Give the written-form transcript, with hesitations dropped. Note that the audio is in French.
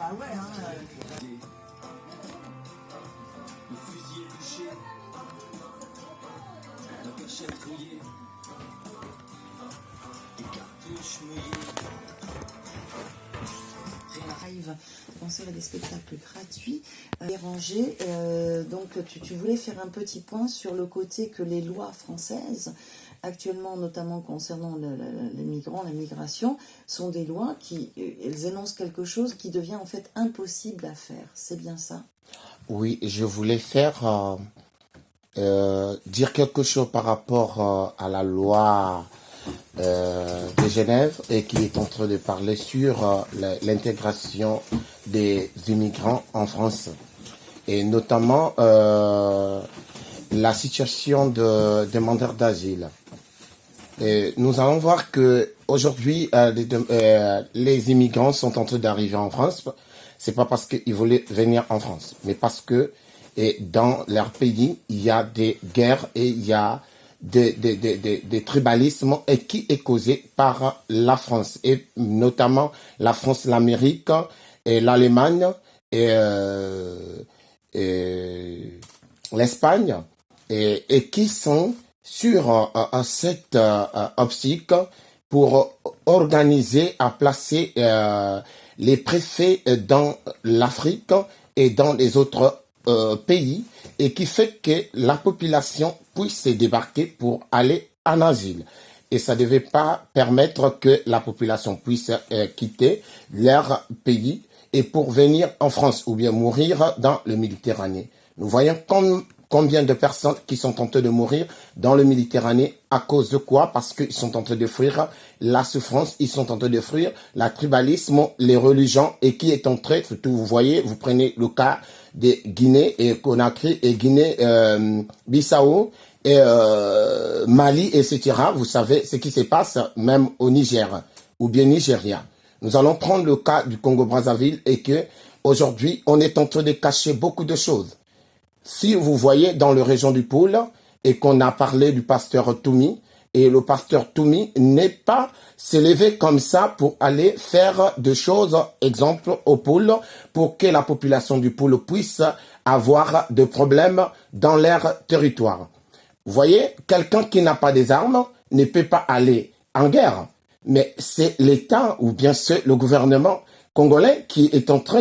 Ah ouais, hein. Le fusil est bouché, la pochette rouillée, les cartouches mouillées. Arrive penser à des spectacles gratuits et rangés. Donc tu voulais faire un petit point sur le côté que les lois françaises, actuellement notamment concernant les migrants, la migration, sont des lois qui elles énoncent quelque chose qui devient en fait impossible à faire. C'est bien ça? Oui, je voulais dire quelque chose par rapport à la loi de Genève et qui est en train de parler sur l'intégration des immigrants en France et notamment la situation de demandeurs d'asile. Et nous allons voir que aujourd'hui les immigrants sont en train d'arriver en France. C'est pas parce qu'ils voulaient venir en France, mais parce que dans leur pays il y a des guerres et il y a des tribalismes et qui est causé par la France et notamment la France, l'Amérique et l'Allemagne et l'Espagne et qui sont sur cette optique pour organiser à placer les préfets dans l'Afrique et dans les autres pays et qui fait que la population puisse se débarquer pour aller en asile. Et ça ne devait pas permettre que la population puisse quitter leur pays et pour venir en France ou bien mourir dans le Méditerranée. Nous voyons combien de personnes qui sont en train de mourir dans le Méditerranée à cause de quoi? Parce qu'ils sont en train de fuir la souffrance, ils sont en train de fuir le tribalisme, les religions et qui est en train, surtout vous voyez, vous prenez le cas de Guinée et Conakry et Guinée Bissau et Mali, etc. Vous savez ce qui se passe même au Niger ou bien Nigeria. Nous allons prendre le cas du Congo-Brazzaville et que aujourd'hui on est en train de cacher beaucoup de choses. Si vous voyez dans la région du Poul et qu'on a parlé du pasteur Toumi, et le pasteur Toumi n'est pas s'élever comme ça pour aller faire des choses, exemple au Poul, pour que la population du Poul puisse avoir des problèmes dans leur territoire. Vous voyez, quelqu'un qui n'a pas des armes ne peut pas aller en guerre. Mais c'est l'État ou bien c'est le gouvernement congolais qui est en train